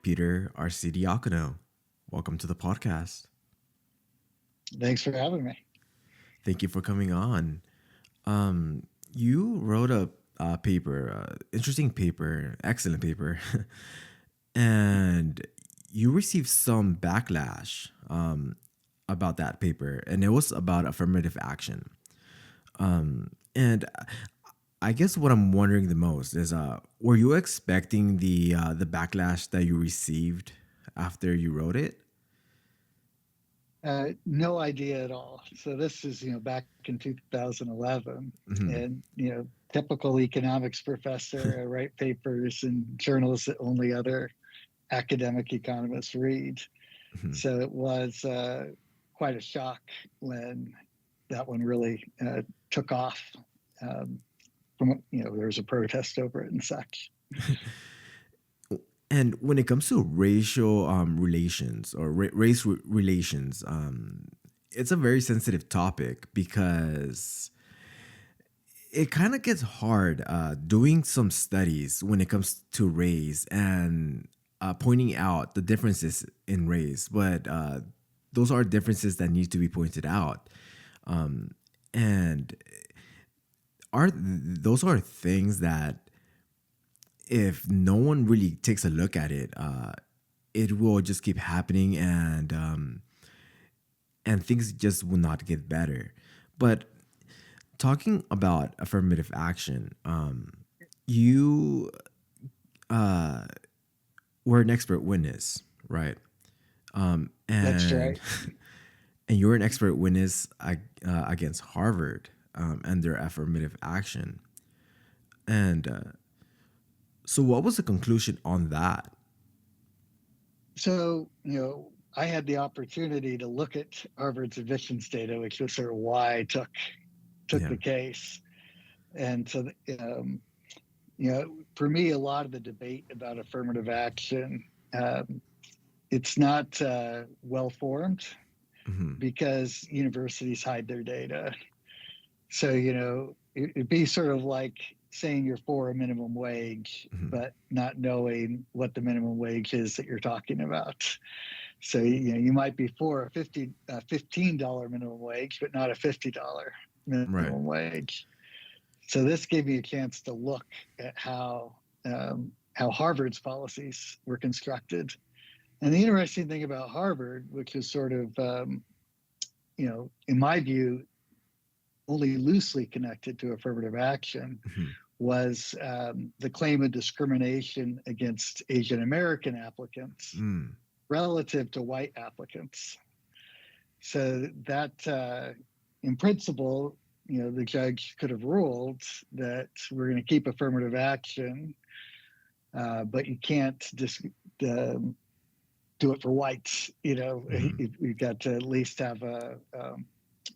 Peter Arcidiacono. Welcome to the podcast. Thanks for having me. Thank you for coming on. You wrote a paper, interesting paper, excellent paper, and you received some backlash about that paper, and it was about affirmative action. And I guess what I'm wondering the most is, were you expecting the backlash that you received after you wrote it? No idea at all. So this is, back in 2011, Hmm. and typical economics professor. I write papers in journals that only other academic economists read. Hmm. So it was quite a shock when that one really took off. Um, from there was a protest over it and such. And when it comes to racial relations or relations, it's a very sensitive topic because it kind of gets hard doing some studies when it comes to race and pointing out the differences in race. But those are differences that need to be pointed out. And those are things that if no one really takes a look at it, it will just keep happening, and things just will not get better. But talking about affirmative action, you were an expert witness, right? That's And right. and you're an expert witness against Harvard and their affirmative action. And so, what was the conclusion on that? So, I had the opportunity to look at Harvard's admissions data, which was sort of why I took Yeah. the case. And so, for me, a lot of the debate about affirmative action, it's not well formed Hmm. because universities hide their data. So, it'd be sort of like saying you're for a minimum wage, Hmm. but not knowing what the minimum wage is that you're talking about. So, you might be for $15 minimum wage, but not a $50 Right. minimum wage. So this gave me a chance to look at how Harvard's policies were constructed. And the interesting thing about Harvard, which is sort of in my view, only loosely connected to affirmative action, Hmm. was the claim of discrimination against Asian American applicants Mm. relative to white applicants. So that, in principle, the judge could have ruled that we're going to keep affirmative action, but you can't just do it for whites. Hmm. You've got to at least have a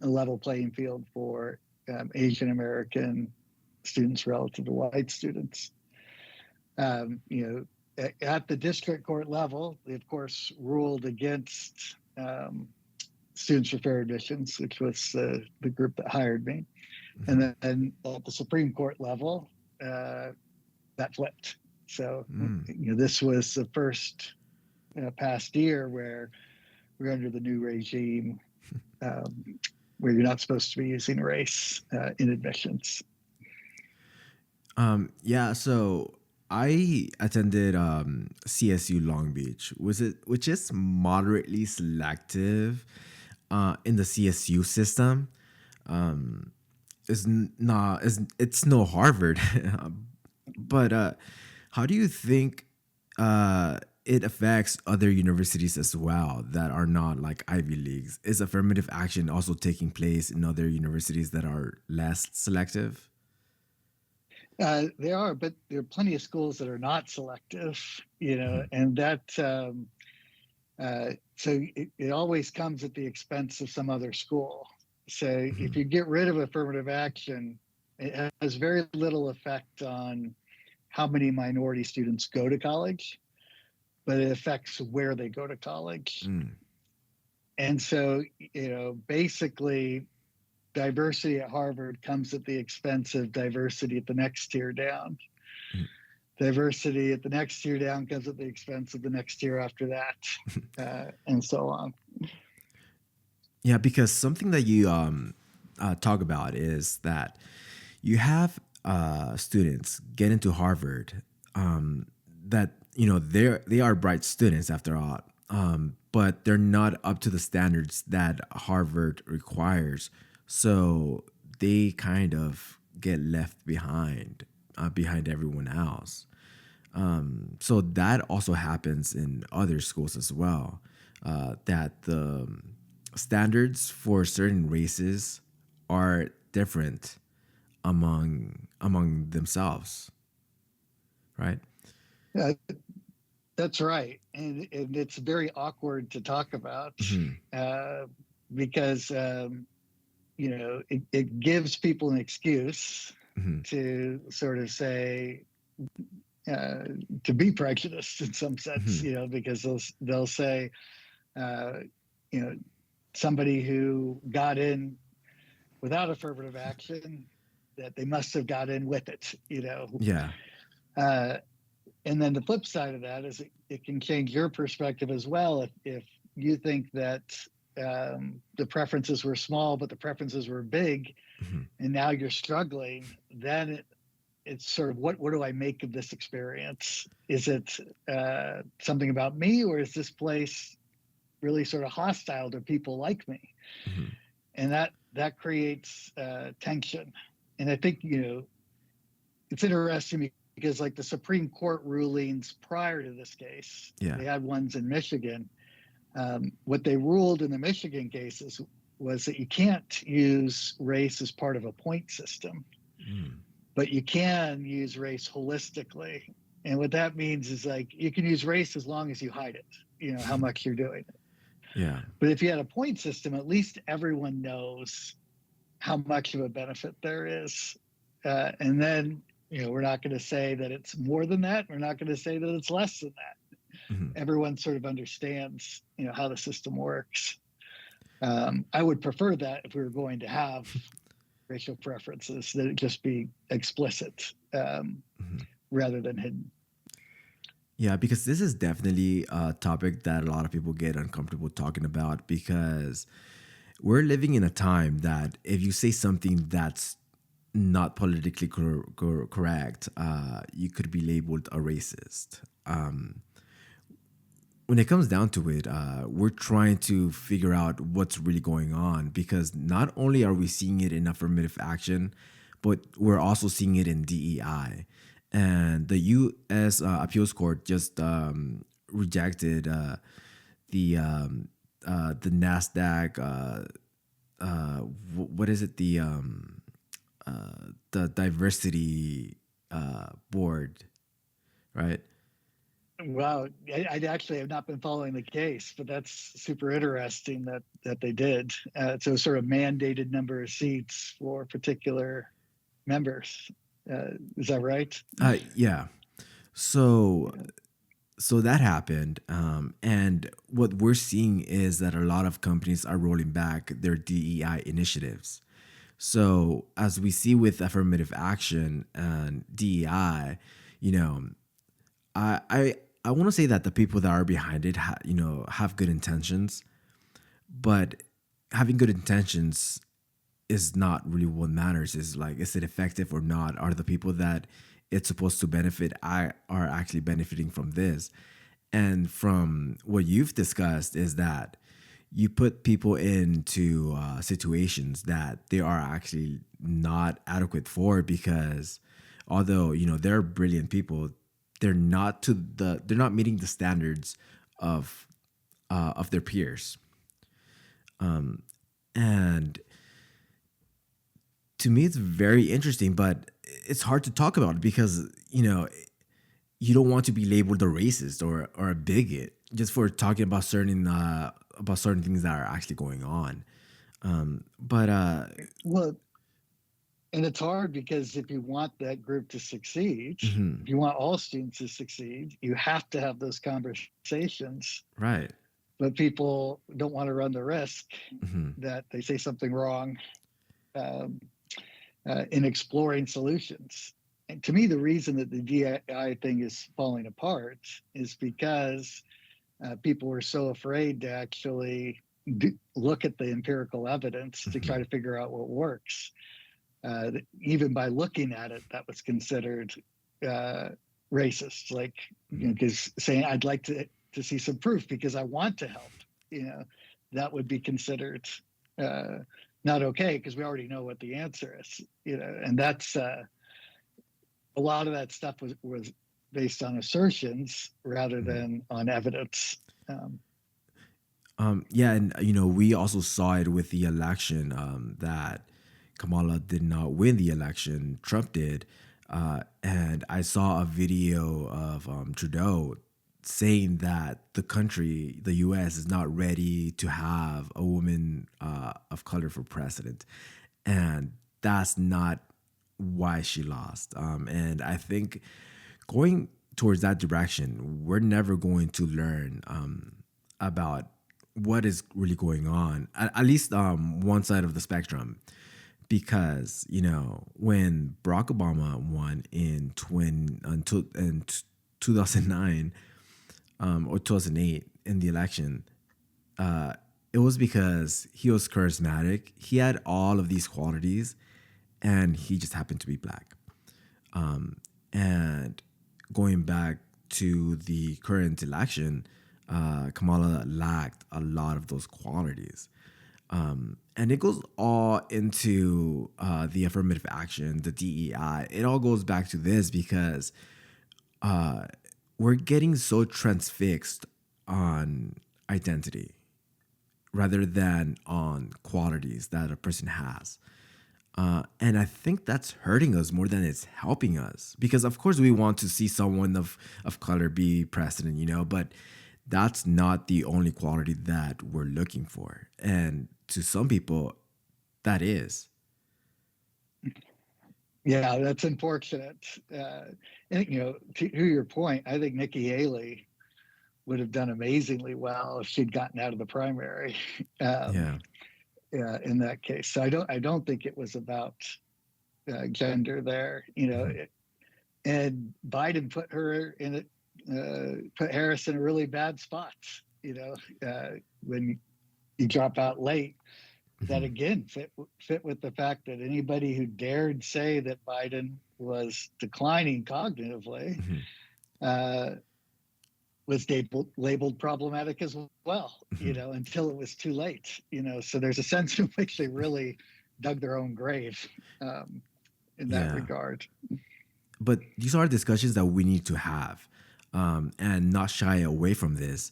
level playing field for Asian American students relative to white students. Um, you at the district court level, they of course ruled against Students for Fair Admissions, which was the group that hired me. Hmm. And then at the Supreme Court level, uh, that flipped. So, Mm. this was the first past year where we're under the new regime, um, where you're not supposed to be using race in admissions. Yeah, so I attended CSU Long Beach, which is moderately selective in the CSU system. It's no Harvard, but how do you think it affects other universities as well that are not like Ivy Leagues? Is affirmative action also taking place in other universities that are less selective? There are, but there are plenty of schools that are not selective, Mhm. and that so it always comes at the expense of some other school. So if Mhm. you get rid of affirmative action, it has very little effect on how many minority students go to college, but it affects where they go to college. Mm. And so, basically, diversity at Harvard comes at the expense of diversity at the next tier down. Mm. diversity at the next tier down comes at the expense of the next tier after that, and so on. Yeah, because something that you talk about is that you have students get into Harvard that they are bright students after all, but they're not up to the standards that Harvard requires, so they kind of get left behind everyone else. So that also happens in other schools as well. That the standards for certain races are different among themselves, right? Uh, that's right, and it's very awkward to talk about, Hmm. uh, because it gives people an excuse Hmm. to sort of say, uh, to be prejudiced in some sense, Hmm. because they'll say, uh, you know, somebody who got in without affirmative action, that they must have got in with it, Yeah. Uh, and then the flip side of that is it can change your perspective as well if you think that the preferences were small, but the preferences were big, Hmm. and now you're struggling. Then it's sort of what do I make of this experience? Is it something about me, or is this place really sort of hostile to people like me? Hmm. And that creates tension. And I think it's interesting because like the Supreme Court rulings prior to this case, Yeah. they had ones in Michigan. What they ruled in the Michigan cases was that you can't use race as part of a point system, Mm. but you can use race holistically. And what that means is like you can use race as long as you hide it, how much you're doing it. Yeah. But if you had a point system, at least everyone knows how much of a benefit there is. And then, we're not going to say that it's more than that. We're not going to say that it's less than that. Hmm. Everyone sort of understands, how the system works. I would prefer that if we were going to have racial preferences, that it just be explicit, Hmm. rather than hidden. Yeah, because this is definitely a topic that a lot of people get uncomfortable talking about because we're living in a time that if you say something that's not politically correct, you could be labeled a racist. When it comes down to it, we're trying to figure out what's really going on because not only are we seeing it in affirmative action, but we're also seeing it in DEI. And the U.S. Appeals Court just rejected the Nasdaq. What is it? The diversity board, right? Wow, I actually have not been following the case, but that's super interesting that they did. So sort of mandated number of seats for particular members. Is that right? Yeah. So Yeah. so that happened, and what we're seeing is that a lot of companies are rolling back their DEI initiatives. So as we see with affirmative action and DEI, you know, I I, I want to say that the people that are behind it, have good intentions, but having good intentions is not really what matters. Is like, is it effective or not? Are the people that it's supposed to benefit are actually benefiting from this? And from what you've discussed is that you put people into situations that they are actually not adequate for because although they're brilliant people, they're not meeting the standards of their peers. And to me it's very interesting, but it's hard to talk about because you don't want to be labeled a racist or a bigot just for talking about certain things that are actually going on. But Well, and it's hard because if you want that group to succeed, if mhm, you want all students to succeed, you have to have those conversations. right. But people don't want to run the risk Hmm. that they say something wrong, um, in exploring solutions. And to me, the reason that the DI thing is falling apart is because people were so afraid to actually look at the empirical evidence to try Mhm. to figure out what works. Even by looking at it, that was considered uh, racist. Like, Mhm. because saying I'd like to see some proof because I want to help, you know, that would be considered uh, not okay because we already know what the answer is, and that's a lot of that stuff was based on assertions rather Mhm. than on evidence. Um, Yeah, and we also saw it with the election, that Kamala did not win the election. Trump did. And I saw a video of Trudeau saying that the country, the US, is not ready to have a woman of color for president. And that's not why she lost. And I think going towards that direction, we're never going to learn about what is really going on, at least one side of the spectrum. Because, when Barack Obama won in 2009 or 2008 in the election, it was because he was charismatic. He had all of these qualities, and he just happened to be black. And going back to the current election, Kamala lacked a lot of those qualities. And it goes all into the affirmative action, the DEI. It all goes back to this because we're getting so transfixed on identity rather than on qualities that a person has. And I think that's hurting us more than it's helping us. Because of course we want to see someone of color be president, but that's not the only quality that we're looking for. And to some people, that is. yeah, that's unfortunate. And to your point, I think Nikki Haley would have done amazingly well if she'd gotten out of the primary. Um, Yeah. in that case, so I don't think it was about gender there. Mhm. And Biden put Harris in a really bad spot. When you drop out late, that Mhm. again fit with the fact that anybody who dared say that Biden was declining cognitively Mhm. uh, was labeled problematic as well. Mhm. Until it was too late. So there's a sense in which they really dug their own grave um, in that Yeah. regard. But these are discussions that we need to have, and not shy away from this.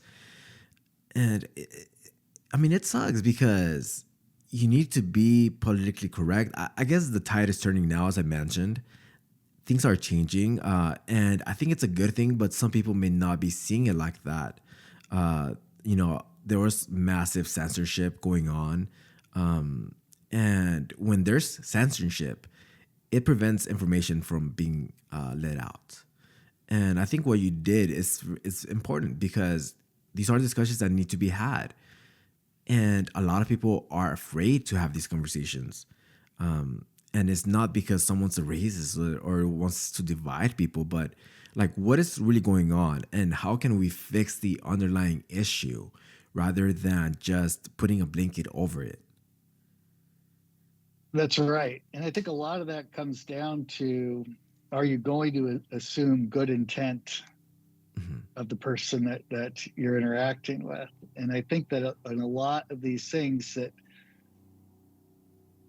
And I mean, it sucks because you need to be politically correct. I guess the tide is turning now, as I mentioned. Things are changing, and I think it's a good thing. But some people may not be seeing it like that. There was massive censorship going on, and when there's censorship, it prevents information from being let out. And I think what you did is important because these are discussions that need to be had. And a lot of people are afraid to have these conversations. And it's not because someone's a racist or wants to divide people, but like what is really going on and how can we fix the underlying issue rather than just putting a blanket over it? That's right. And I think a lot of that comes down to, are you going to assume good intent Mhm. of the person that you're interacting with? And I think that in a lot of these things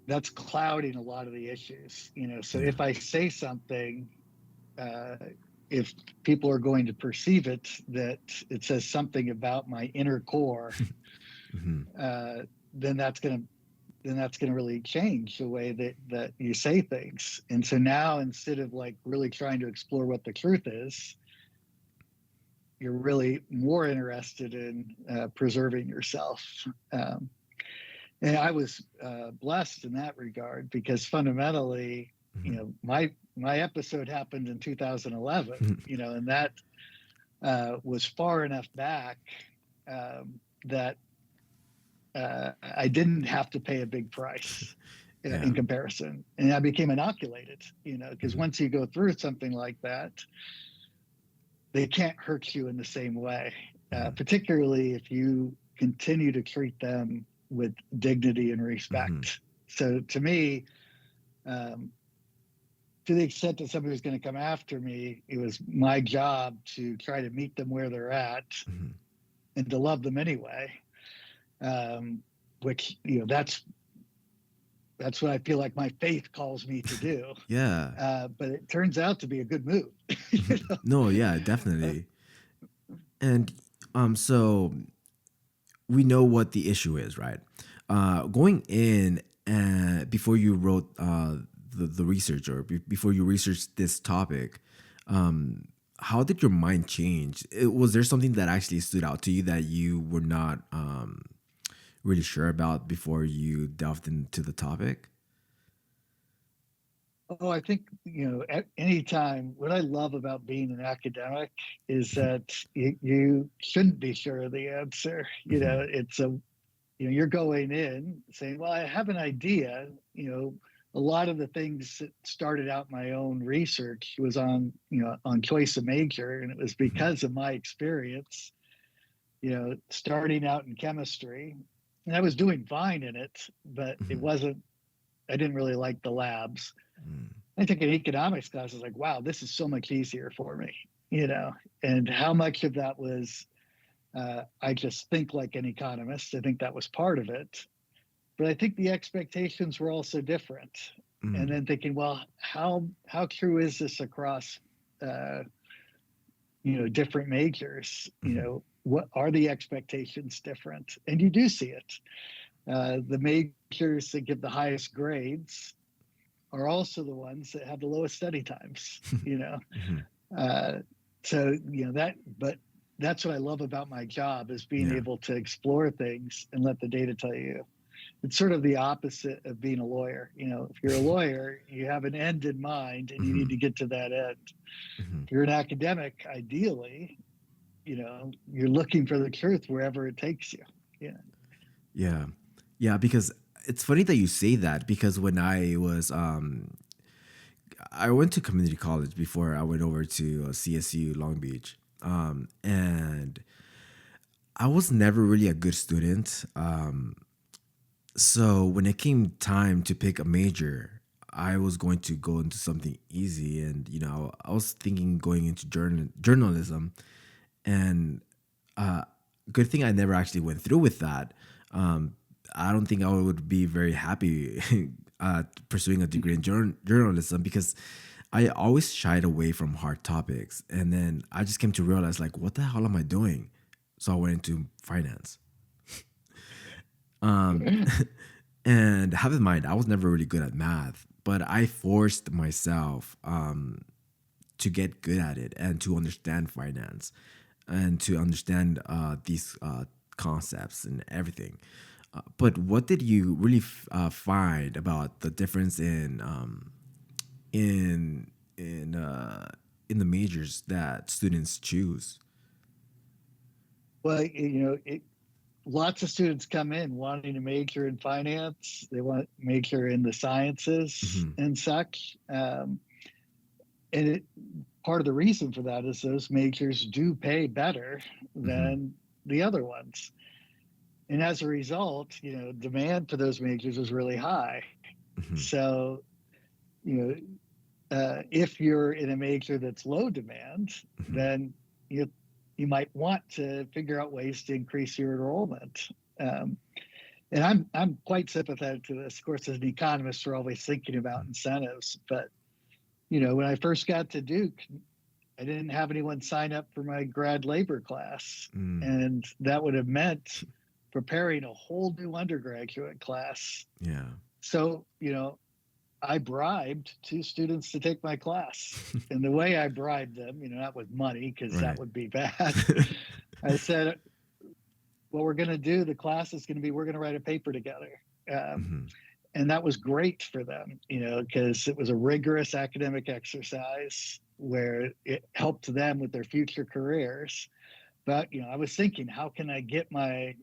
that's clouding a lot of the issues. So Yeah. if I say something, uh, if people are going to perceive it that it says something about my inner core, Hmm. uh, then that's going to really change the way that you say things. And so now, instead of like really trying to explore what the truth is, you're really more interested in preserving yourself. Um, and I was blessed in that regard because fundamentally, Hmm. my episode happened in 2011, and that was far enough back that I didn't have to pay a big price. Yeah. in comparison. And I became inoculated, because Mhm. once you go through something like that, they can't hurt you in the same way, Mhm. particularly if you continue to treat them with dignity and Mhm. respect. So to me, um, to the extent that somebody was going to come after me, it was my job to try to meet them where they're at Mhm. and to love them anyway. Um, which that's what I feel like my faith calls me to do. Yeah. But it turns out to be a good move. you Mhm. know? No, yeah, Uh, definitely. And so we know what the issue is, right? Going in and before you wrote the research or before you researched this topic, um, how did your mind change? Was there something that actually stood out to you that you were not really sure about before you delved into the topic? Oh, I think, at any time, what I love about being an academic is Mhm. that you shouldn't be sure of the answer. Mhm. You're going in saying, well, I have an idea. A lot of the things that started out my own research was on choice of major. And it was Mhm. because of my experience, starting out in chemistry. And I was doing fine in it, but Mhm. I didn't really like the labs. Mhm. I took an economics class. I was like, wow, this is so much easier for me, you know. And how much of that was I just think like an economist. I think that was part of it. But I think the expectations were also different. And Mhm. then thinking, well, how true is this across uh, different majors? Mhm. What are the expectations different? And you do see it. The majors that give the highest grades are also the ones that have the lowest study times. Mhm. Uh, so but that's what I love about my job is being Yeah. able to explore things and let the data tell you. It's sort of the opposite of being a lawyer. If you're a lawyer, you have an end in mind and you need Mhm. to get to that end. Mhm. If you're an academic, ideally, you're looking for the truth wherever it takes you. Yeah. Yeah. Yeah, because it's funny that you say that because when I went to community college before I went over to CSU Long Beach. And I was never really a good student. So when it came time to pick a major, I was going to go into something easy, and I was thinking going into journalism, and uh, good thing I never actually went through with that. Um, I don't think I would be very happy pursuing a degree in journalism because I always shied away from hard topics, and then I just came to realize like, what the hell am I doing? So I went into finance. Um, and have in mind, I was never really good at math, but I forced myself to get good at it and to understand finance and to understand these concepts and everything. But what did you really find about the difference in in uh, in the majors that students choose? Well, lots of students come in wanting to major in finance. They want to major in the sciences Hmm. and such. And part of the reason for that is those majors do pay better Hmm. than the other ones. And as a result, demand for those majors is really high. Hmm. So, you if you're in a major that's low demand, Hmm. then you you might want to figure out ways to increase your enrollment. Um, and I'm quite sympathetic to this. Of course, as an economist, we're always thinking about incentives. But when I first got to Duke, I didn't have anyone sign up for my grad labor class, Mm. and that would have meant preparing a whole new undergraduate class. Yeah. So I bribed two students to take my class. And the way I bribed them, not with money, because that Right. would be bad. I said, what we're going to do, the class is going to be, we're going to write a paper together. Um, Hmm. and that was great for them, because it was a rigorous academic exercise where it helped them with their future careers. But, I was thinking, how can I get my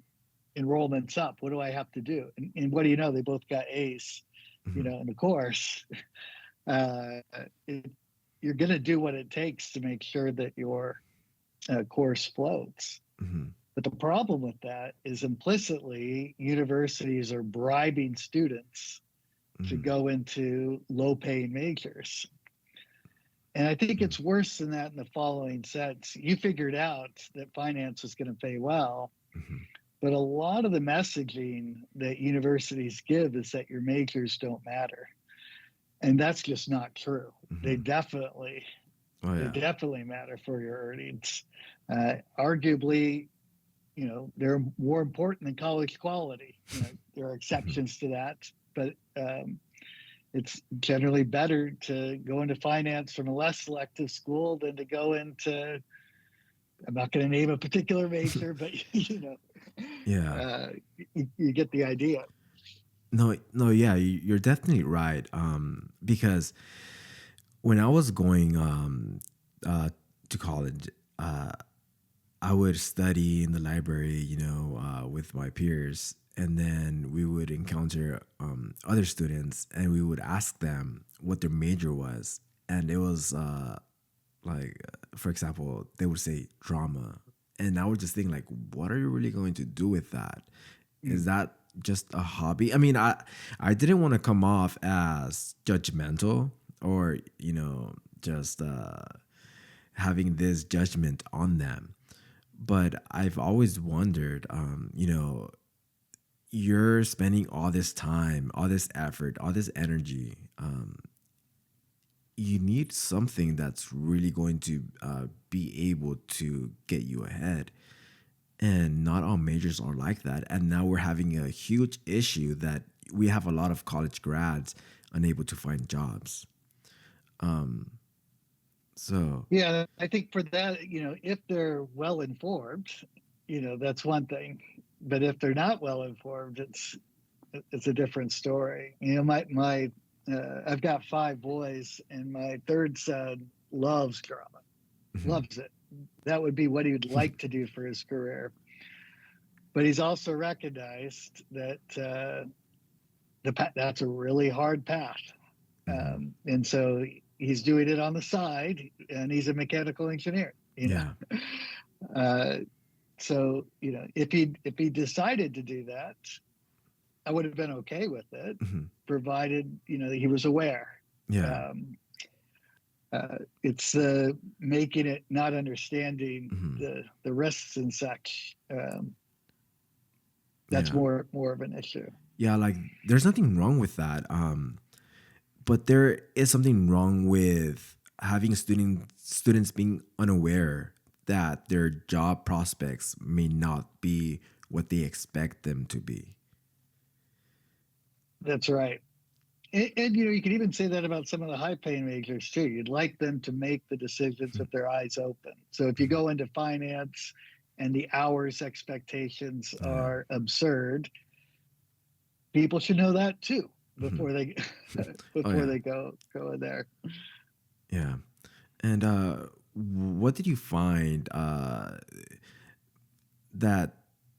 enrollments up? What do I have to do? And what do you know? They both got A's. Hmm. in the course, uh, it, you're going to do what it takes to make sure that your course floats. Hmm. But the problem with that is implicitly universities are bribing students to Hmm. go into low paying majors. And I think it's worse than that in the following sense. You figured out that finance was going to pay well, Hmm. but a lot of the messaging that universities give is that your majors don't matter. And that's just not true. They Hmm. definitely, Oh they yeah. definitely matter for your earnings. Arguably, they're more important than college quality. There are Hmm. exceptions to that, but it's generally better to go into finance from a less selective school than to go into, I'm not going to name a particular major, but Yeah. uh, you get the idea. No, no, yeah, you're definitely right. Because when I was going uh to college, uh I would study in the library, with my peers, and then we would encounter other students, and we would ask them what their major was, and it was like, for example, they would say drama, and I would just think like, what are you really going to do with that? Is Mm. that just a hobby? I mean, I didn't want to come off as judgmental or just having this judgment on them, but I've always wondered, you're spending all this time, all this effort, all this energy. You need something that's really going to be able to get you ahead. And not all majors are like that. And now we're having a huge issue that we have a lot of college grads unable to find jobs. So, Yeah, I think for that, if they're well informed, that's one thing. But if they're not well informed, it's a different story. I've got five boys, and my third son loves drama, mhm. loves it. That would be what he would like to do for his career. But he's also recognized that that's a really hard path, Mhm. and so he's doing it on the side, and he's a mechanical engineer. Yeah. Uh, so if he decided to do that, I would have been okay with it, Mhm. provided he was aware. Yeah. Um, it's making it not understanding Mhm. the risks and such. That's Yeah. more of an issue. Yeah, like there's nothing wrong with that. But there is something wrong with having students being unaware that their job prospects may not be what they expect them to be. That's right. And you can even say that about some of the high paying majors too. You'd like them to make the decisions with their eyes open. So if you Mhm. go into finance and the hours expectations Yeah. are absurd, people should know that too Mhm. before they Oh before yeah. they go in there. Yeah. And what did you find that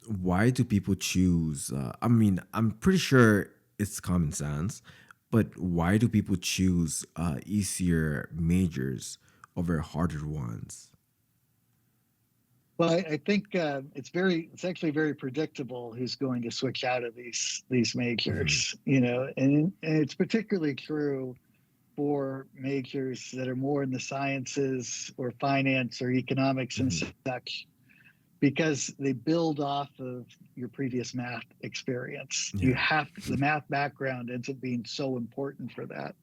why do people choose I mean, I'm pretty sure it's common sense, but why do people choose easier majors over harder ones? Well, I think it's actually very predictable who's going to switch out of these Hmm. majors, and it's particularly true for majors that are more in the sciences or finance or economics and Hmm. such, because they build off of your previous math experience. Yeah. The math background ends up being so important for that.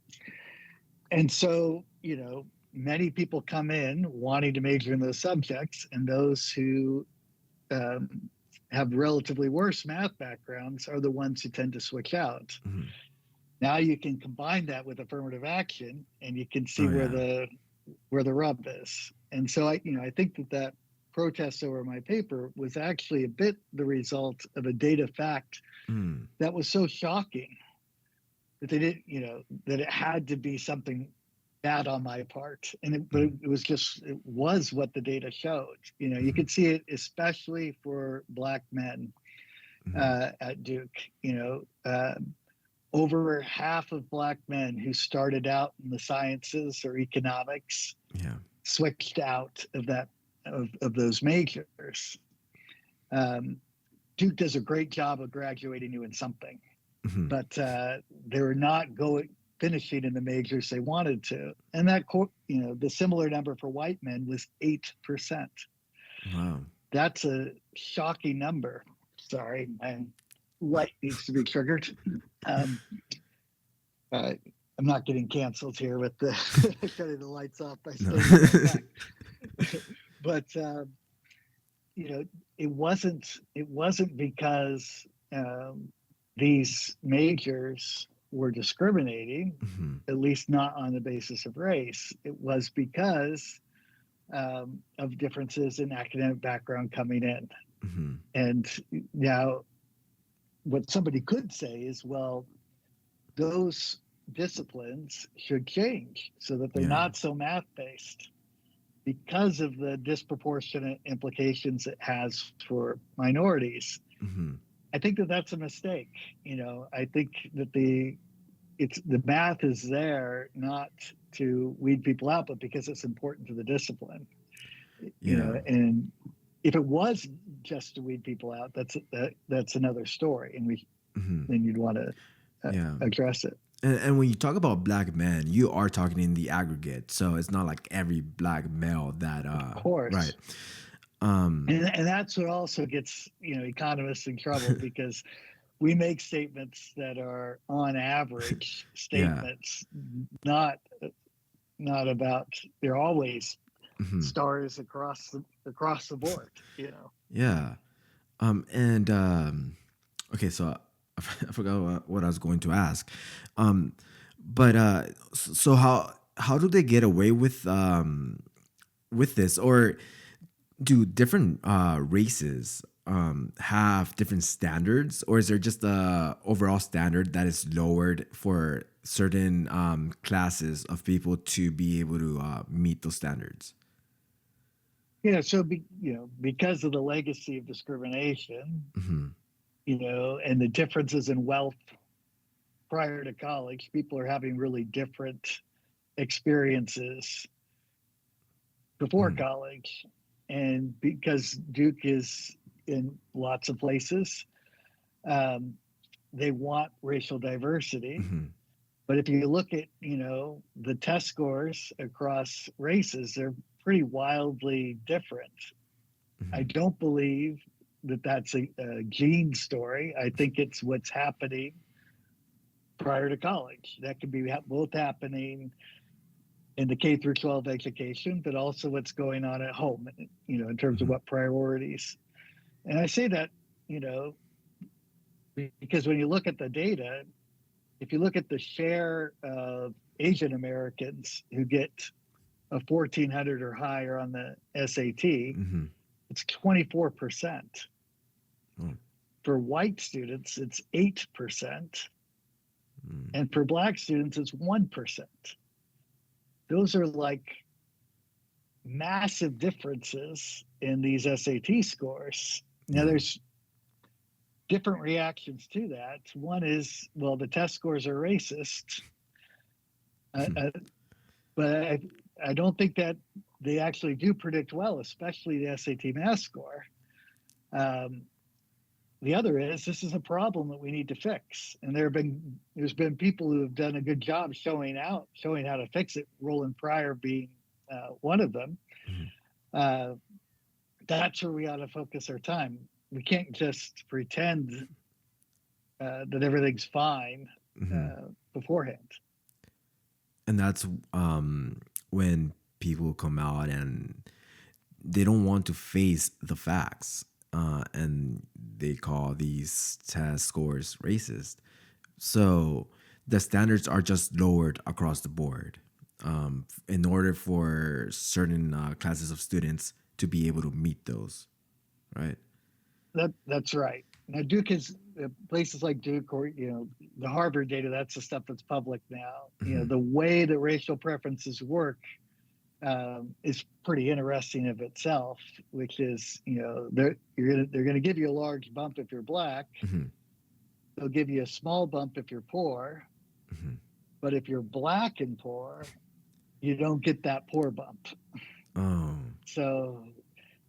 And so, many people come in wanting to major in those subjects, and those who um, have relatively worse math backgrounds are the ones who tend to switch out. Hmm. Now you can combine that with affirmative action, and you can see Oh where yeah. the rub is. And so I think that protest over my paper was actually a bit the result of a data fact Mm. that was so shocking that they didn't, that it had to be something bad on my part. But Hmm. it was what the data showed. You Hmm. could see it especially for Black men Hmm. at Duke. over half of Black men who started out in the sciences or economics Yeah. switched out of those majors. Um, Duke does a great job of graduating you in something, Hmm. but they were not finishing in the majors they wanted to. And that, the similar number for white men was 8%. Wow. That's a shocking number. Sorry, my light needs to be triggered. Um, uh, I'm not getting canceled here with the shutting the lights off by No. staying in my pack. But it wasn't because these majors were discriminating, Hmm. at least not on the basis of race. It was because of differences in academic background coming in. Hmm. And now, what somebody could say is, well, those disciplines should change so that they're Yeah. not so math based because of the disproportionate implications it has for minorities. Hmm. I think that that's a mistake. I think that the math is there not to weed people out, but because it's important to the discipline. Yeah. And if it was just to weed people out, that's another story, and Hmm. then you'd want to Yeah. address it. And when you talk about black men, you are talking in the aggregate. So it's not like every black male that Of right. course. Um And that's what also gets economists in trouble, because we make statements that are on average yeah. statements, not about, they're always Hmm. stars across the board. Yeah. And okay, so I forgot what I was going to ask. Um but so how do they get away with this, or do different races have different standards, or is there just a overall standard that is lowered for certain classes of people to be able to meet those standards? So because of the legacy of discrimination, Hmm. and the differences in wealth prior to college, people are having really different experiences before Hmm. college. And because Duke is in lots of places, um, they want racial diversity. Hmm. But if you look at, the test scores across races, they're pretty wildly different. I Hmm. don't believe that that's a gene story. I think it's what's happening prior to college. That could be both happening in the K through 12 education, but also what's going on at home, in terms of Hmm. what priorities. And I say that, you know, because when you look at the data, if you look at the share of Asian Americans who get a 1400 or higher on the SAT, Hmm. it's 24%. Oh. For white students, it's 8%. Mm. And for Black students, it's 1%. Those are like massive differences in these SAT scores. Now, Yeah. there's different reactions to that. One is, well, the test scores are racist. Uh, uh, but I don't think that they actually do predict well, especially the SAT math score. Um, the other is, this is a problem that we need to fix, and there's been people who have done a good job showing how to fix it. Roland Pryor being one of them. Mhm. Uh, that's where we ought to focus our time. We can't just pretend that everything's fine Mhm. beforehand. And that's when people come out and they don't want to face the facts, and they call these test scores racist. So the standards are just lowered across the board, in order for certain classes of students to be able to meet those, right? That's right. Now, Duke is places like Duke, or the Harvard data. That's the stuff that's public now. Hmm. The way that racial preferences work is pretty interesting of itself. Which is, they're going to give you a large bump if you're Black, Hmm. they'll give you a small bump if you're poor, Hmm. but if you're black and poor, you don't get that poor bump. Oh, So,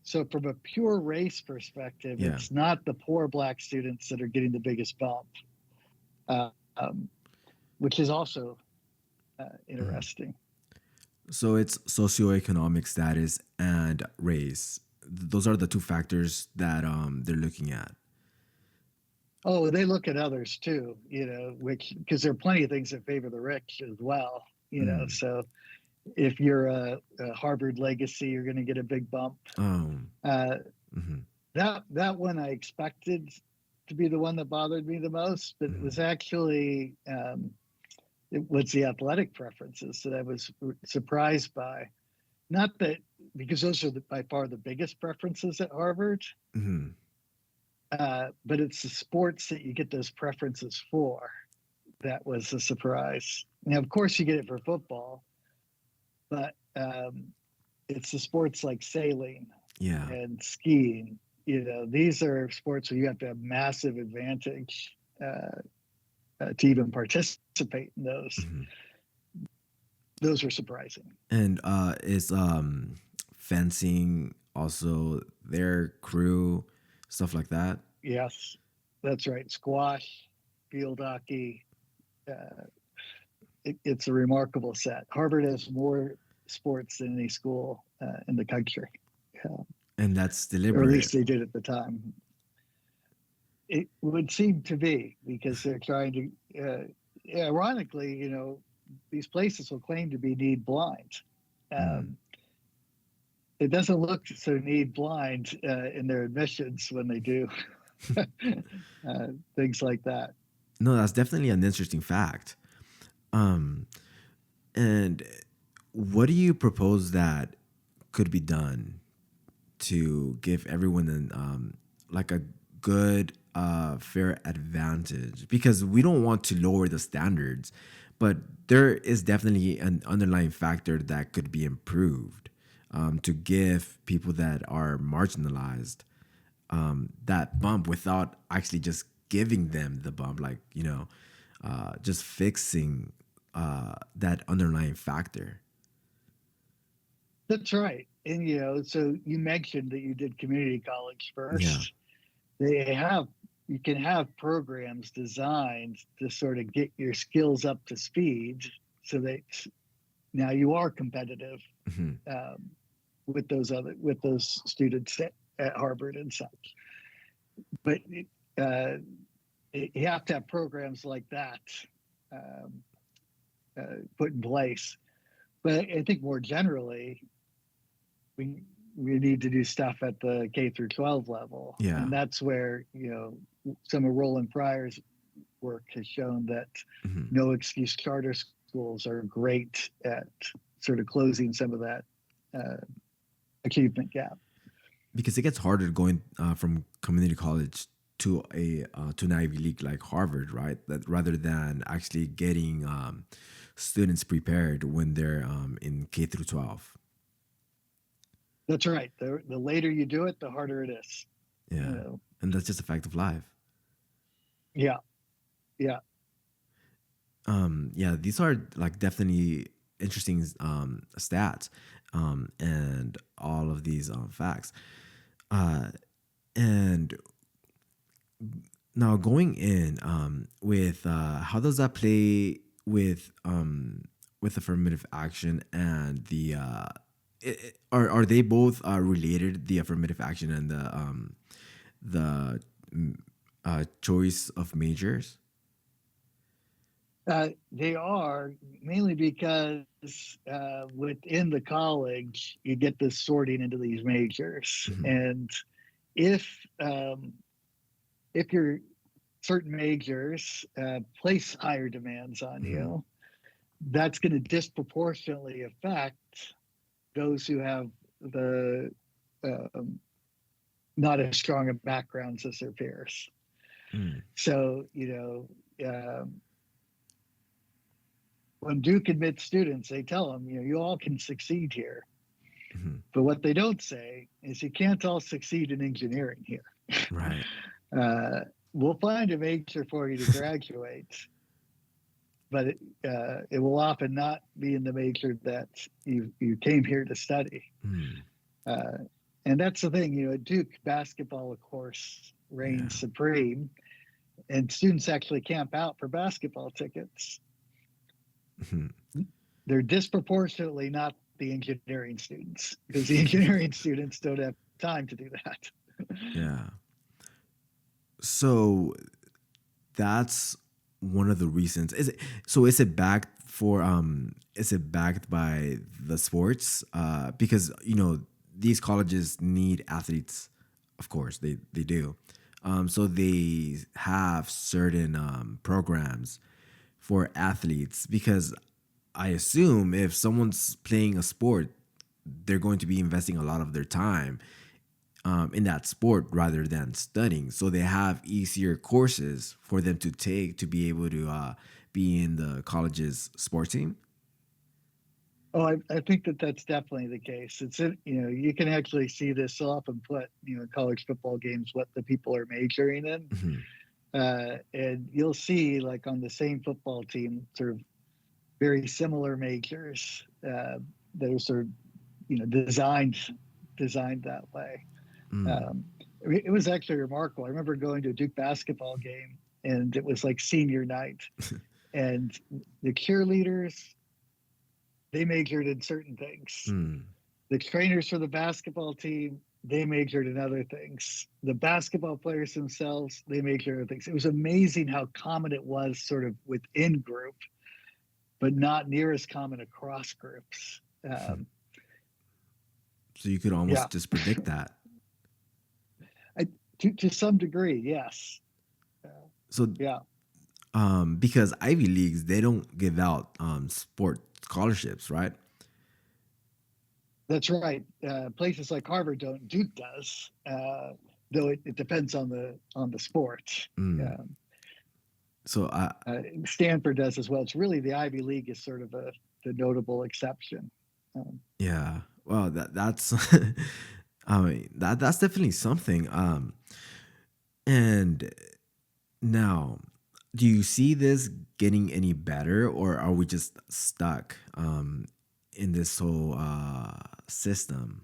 so from a pure race perspective, yeah. it's not the poor black students that are getting the biggest bump, um, which is also Mhm. interesting. So it's socioeconomic status and race. Those are the two factors that they're looking at. Oh, they look at others too, which because there are plenty of things that favor the rich as well, Mm. So if you're a Harvard legacy, you're going to get a big bump. Um. Uh, Hmm. that one I expected to be the one that bothered me the most, but it Hmm. was actually it was the athletic preferences that I was surprised by. Not that because those are by far the biggest preferences at Harvard, Hmm. but it's the sports that you get those preferences for that was a surprise. Now, of course, you get it for football, but it's the sports like sailing Yeah. and skiing. These are sports where you have to have massive advantage to even participate in those. Hmm. Those were surprising. And is fencing also their crew, stuff like that? Yes, that's right. Squash, field hockey. Uh, it's a remarkable set. Harvard has more sports than any school in the country, And that's or at deliberate. least they did at the time. It would seem to be because they're trying to. Ironically, these places will claim to be need blind. Mm. Um, it doesn't look so need blind in their admissions when they do things like that. No, that's definitely an interesting fact. Um, and what do you propose that could be done to give everyone an like a good fair advantage? Because we don't want to lower the standards, but there is definitely an underlying factor that could be improved to give people that are marginalized that bump without actually just giving them the bump, like just fixing that underlying factor. That's right. And so you mentioned that you did community college Yeah. first. They have you can have programs designed to sort of get your skills up to speed so that now you are competitive Hmm. um, with those students at Harvard and such. But uh, you have to have programs like that um, put in place. But I think more generally, we we need to do stuff at the K through 12 level, Yeah. and that's where some of Roland Pryor's work has shown that Hmm. no excuse charter schools are great at sort of closing some of that uh, achievement gap. Because it gets harder going from community college to an Ivy League like Harvard, right? That rather than actually getting students prepared when they're in K through 12. That's right. The later you do it, the harder it is. You Yeah, know. and that's just a fact of life. Yeah. Yeah. Yeah, these are like definitely interesting stats, and all of these facts. Uh, and now going in with how does that play with affirmative action and the are they both related, the affirmative action and the choice of majors? They are mainly because within the college, you get this sorting into these majors. Mhm. And if if your certain majors place higher demands on Mhm. you, that's going to disproportionately affect those who have the um, not as strong a backgrounds as their peers. Mm. So, when Duke admits students, they tell them, you all can succeed here. Mhm. But what they don't say is you can't all succeed in engineering here. Right. uh, we'll find a major for you to graduate, but it will often not be in the major that you came here to study. Mm, Uh, and that's the thing, at Duke, basketball, of course, yeah. reigns supreme, and students actually camp out for basketball tickets. Mhm. They're disproportionately not the engineering students, because the engineering students don't have time to do that. Yeah. So that's one of the reasons. Is it backed for is it backed by the sports? Because these colleges need athletes, of course they do. So they have certain programs for athletes because I assume if someone's playing a sport, they're going to be investing a lot of their time in that sport rather than studying. So they have easier courses for them to take to be able to be in the college's sports team. Oh, I think that that's definitely the case. You can actually see this so often put, in college football games, what the people are majoring in. Mhm. And you'll see, like, on the same football team, sort of very similar majors that are sort of, designed that way. Mm. Um, it was actually remarkable. I remember going to a Duke basketball game, and it was like senior night, and the cheerleaders, they majored in certain things. Mm. The trainers for the basketball team, they majored in other things. The basketball players themselves, they majored in other things. It was amazing how common it was sort of within group, but not near as common across groups. So you could Yeah, almost just predict that. I, to some degree, yes. Uh, So yeah, because Ivy Leagues they don't give out sport scholarships, right? that's right. Places like Harvard don't. Duke does, though it depends on the sport. Mm. Um, So Stanford does as well. It's really the Ivy League is sort of the notable exception. Um, yeah, well that's I mean that's definitely something. And now, do you see this getting any better, or are we just stuck in this whole system?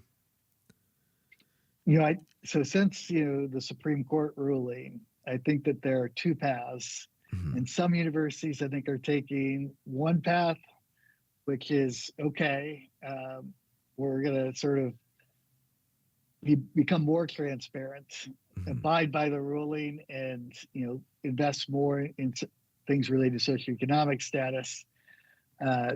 I so since the Supreme Court ruling, I think that there are two paths, Mhm. and some universities I think are taking one path, which is okay. We're going to sort of become more transparent, Mhm. abide by the ruling, and invest more in things related to socioeconomic status. Uh,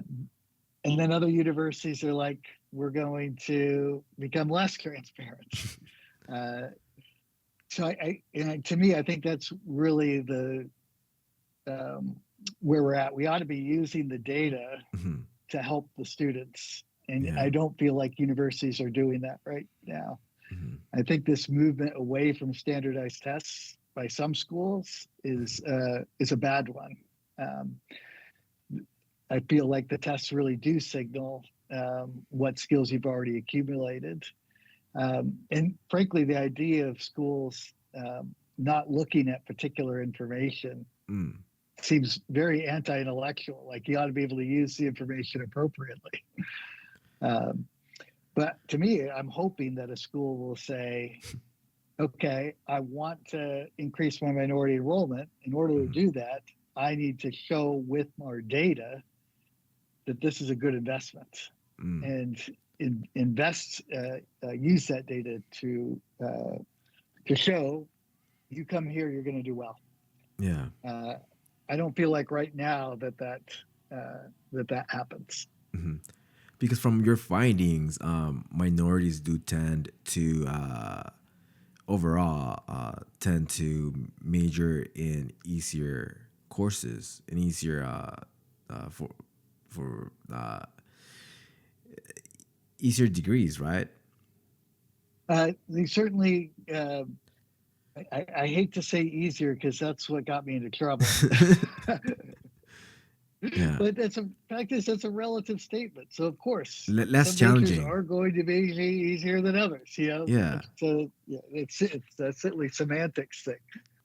and then other universities are like, we're going to become less transparent. Uh, and to me, I think that's really the um, where we're at. We ought to be using the data Mhm. to help the students, and Yeah. I don't feel like universities are doing that right now. Mhm. I think this movement away from standardized tests by some schools is a bad one. Um, I feel like the tests really do signal what skills you've already accumulated. And frankly, the idea of schools not looking at particular information Mm. seems very anti-intellectual. Like, you ought to be able to use the information appropriately. Um, but to me, I'm hoping that a school will say, okay, I want to increase my minority enrollment. In order to Mhm. do that, I need to show with our data that this is a good investment, Mm. and use that data to show you come here, you're going to do well. Yeah. Uh, I don't feel like right now that happens. Mhm. Because from your findings, minorities do tend to overall tend to major in easier courses and easier for easier degrees, right? They certainly. I hate to say easier because that's what got me into trouble. Yeah, But that's a fact is that's a relative statement. So of course, less some majors challenging. are going to be easier than others. Yeah. So yeah, it's a certainly semantics thing.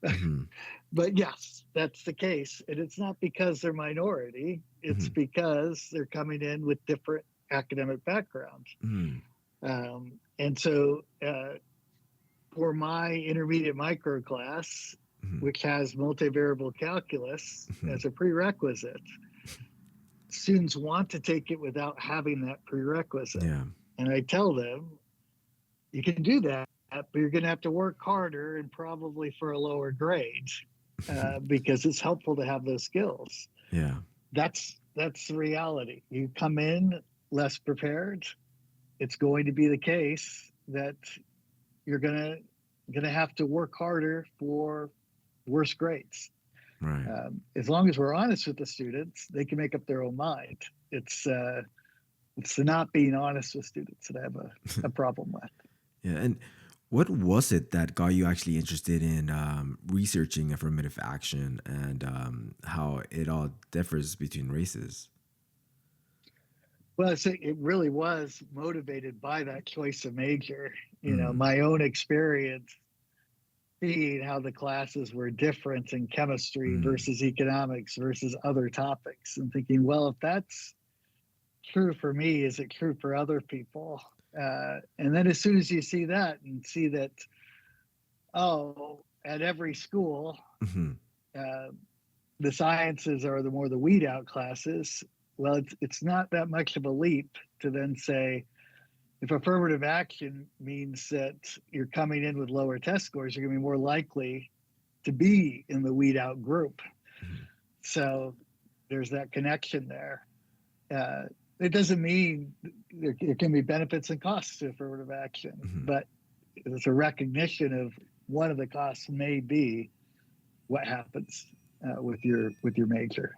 Hmm. But yes, that's the case. And it's not because they're minority, it's Hmm. because they're coming in with different academic backgrounds. Hmm. And so for my intermediate micro class, Hmm. which has multivariable calculus Hmm. as a prerequisite, students want to take it without having that prerequisite. Yeah. And I tell them, you can do that, but you're going to have to work harder and probably for a lower grade because it's helpful to have those skills. Yeah. That's the reality. You come in less prepared, it's going to be the case that you're gonna have to work harder for worse grades. Right. As long as we're honest with the students, they can make up their own mind. It's the not being honest with students that I have a problem with. Yeah. And what was it that got you actually interested in researching affirmative action and how it all differs between races? Well, it really was motivated by that choice of major. You know, Mm. my own experience seeing how the classes were different in chemistry Mm. versus economics versus other topics, and thinking, well, if that's true for me, is it true for other people? And then as soon as you see that and see that, oh, at every school, Hmm. uh, the sciences are the weed out classes. Well, it's not that much of a leap to then say, if affirmative action means that you're coming in with lower test scores, you're going to be more likely to be in the weed out group. Hmm. So there's that connection there. Uh, it doesn't mean there can be benefits and costs to affirmative action, Hmm. but it's a recognition of one of the costs may be what happens with your major.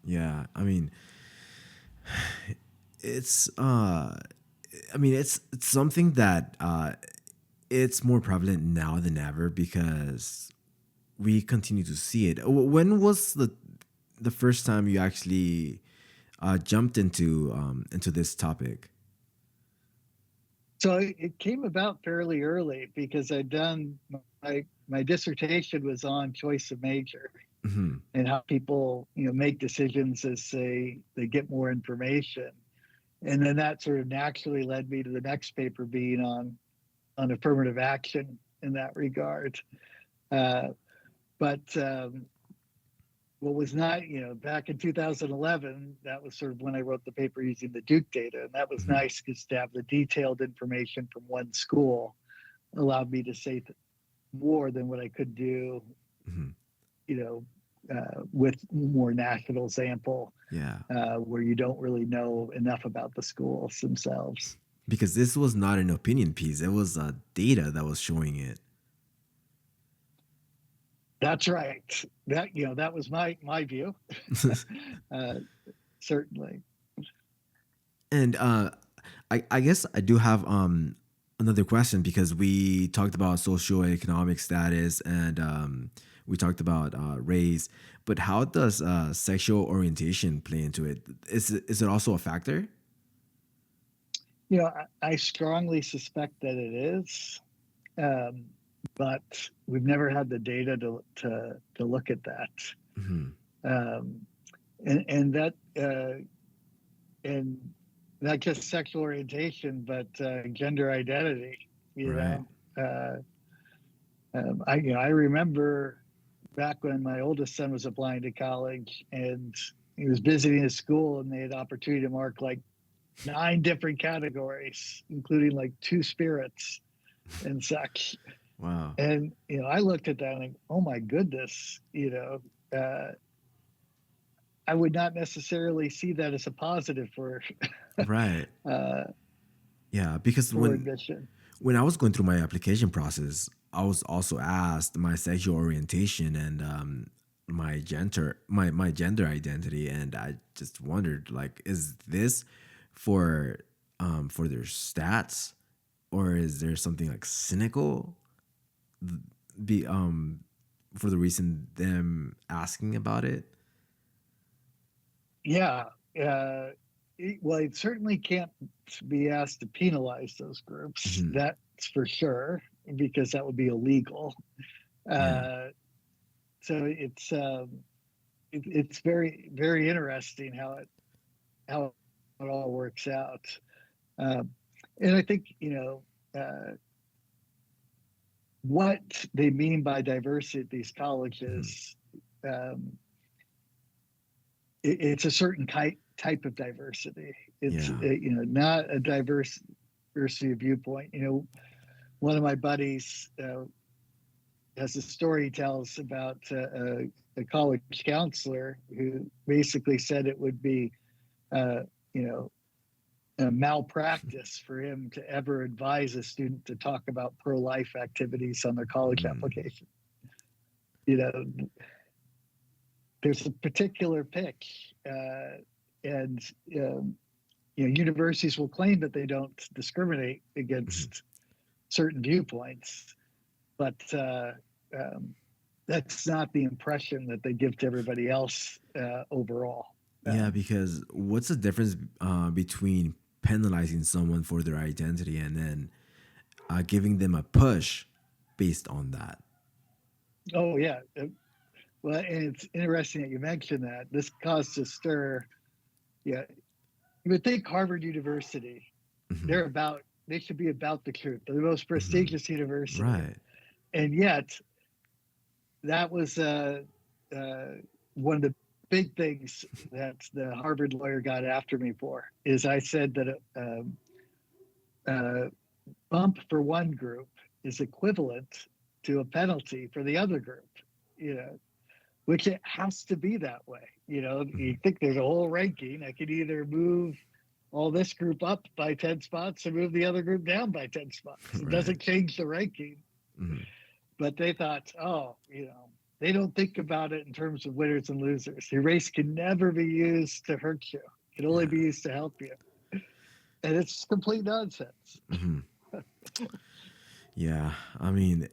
Yeah. I mean, it's it's something that it's more prevalent now than ever because we continue to see it. When was the first time you actually jumped into this topic? So it came about fairly early because I'd done my dissertation was on choice of major Hmm. and how people make decisions as they get more information, and then that sort of naturally led me to the next paper being on affirmative action in that regard. Uh, but what was not, back in 2011, that was sort of when I wrote the paper using the Duke data. And that was Hmm. nice because to have the detailed information from one school allowed me to say more than what I could do, Hmm. you know, with more national sample Yeah, where you don't really know enough about the schools themselves. because this was not an opinion piece; it was data that was showing it. That's right. That was my view. uh, Certainly. And I guess I do have another question because we talked about socioeconomic status and we talked about race, but how does sexual orientation play into it? Is it also a factor? I strongly suspect that it is, um, but we've never had the data to look at that, Hmm. um, and that and not just sexual orientation, but gender identity. You Right. know, I remember back when my oldest son was applying to college, and he was visiting his school, and they had opportunity to mark like 9 different categories, including like two spirits and such. Wow. And I looked at that and like, oh my goodness, I would not necessarily see that as a positive for Right. uh, Yeah, because for when admission. when I was going through my application process, I was also asked my sexual orientation and my gender identity, and I just wondered like, is this for their stats, or is there something like cynical be for the reason them asking about it? Yeah. Uh, well, it certainly can't be asked to penalize those groups. Hmm. That's for sure, because that would be illegal. Yeah. Uh, so it's very very interesting how it all works out. Um, and I think what they mean by diversity at these Mhm. colleges. Um, it's a certain type of diversity. It's Yeah. not a diversity of viewpoint. One of my buddies has a story he tells about a college counselor who basically said it would be uh, you know a malpractice for him to ever advise a student to talk about pro-life activities on their college Mm. application. You know, there's a particular pick, uh, and um, universities will claim that they don't discriminate Mhm. against certain viewpoints, but um, that's not the impression that they give to everybody else overall. Yeah, because what's the difference between penalizing someone for their identity and then giving them a push based on that? Oh yeah, well, and it's interesting that you mentioned that. This caused a stir. Yeah, you would think Harvard University, Hmm. they should be about the truth. They're the most Hmm. prestigious university, Right. and yet that was uh, one of the big things that the Harvard lawyer got after me for. Is I said that a bump for one group is equivalent to a penalty for the other group. You know, which it has to be that way. You Hmm. think there's a whole ranking. I could either move all this group up by 10 spots or move the other group down by 10 spots. It Right. doesn't change the ranking. Hmm. But they thought, they don't think about it in terms of winners and losers. Your race can never be used to hurt you. It can only Yeah. be used to help you. And it's complete nonsense. Hmm. Yeah. I mean,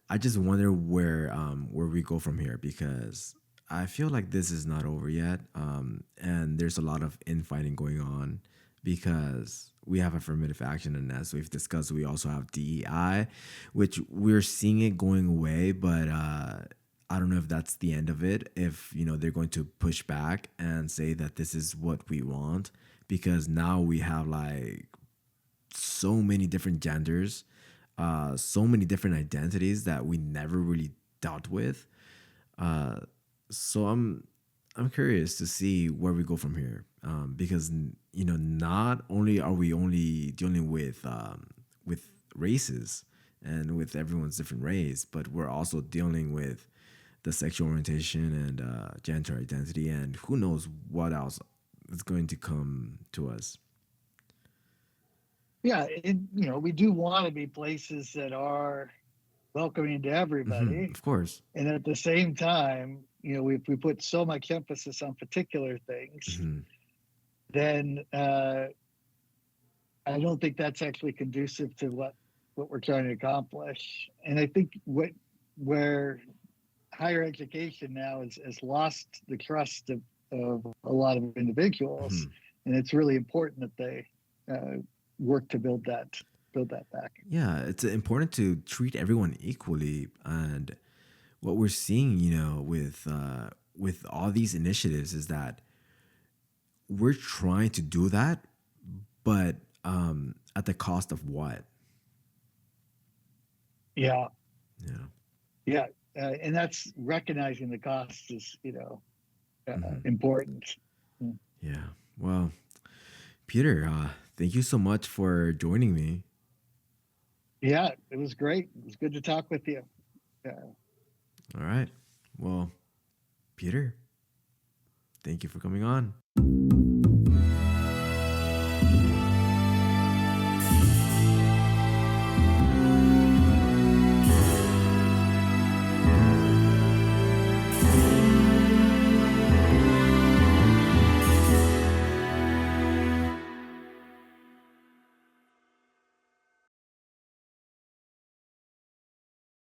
I just wonder where we go from here because I feel like this is not over yet, and there's a lot of infighting going on because we have affirmative action, and as we've discussed, we also have DEI, which we're seeing it going away, but I don't know if that's the end of it. If they're going to push back and say that this is what we want, because now we have like so many different genders, so many different identities that we never really dealt with. Uh, so I'm curious to see where we go from here, because not only are we only dealing with races and with everyone's different race, but we're also dealing with the sexual orientation and gender identity, and who knows what else is going to come to us. Yeah, we do want to be places that are welcoming to everybody. Of course. And at the same time, if we put so much emphasis on particular things, Hmm. then I don't think that's actually conducive to what we're trying to accomplish. And I think where higher education now has lost the trust of a lot of individuals, Hmm. and it's really important that they work to build that back. Yeah, it's important to treat everyone equally, and what we're seeing, with all these initiatives, is that we're trying to do that, but at the cost of what? Yeah, Yeah. yeah, and that's recognizing the cost is Hmm. important. Yeah. Well, Peter, thank you so much for joining me. Yeah, it was great. It was good to talk with you. All right. Well, Peter, thank you for coming on.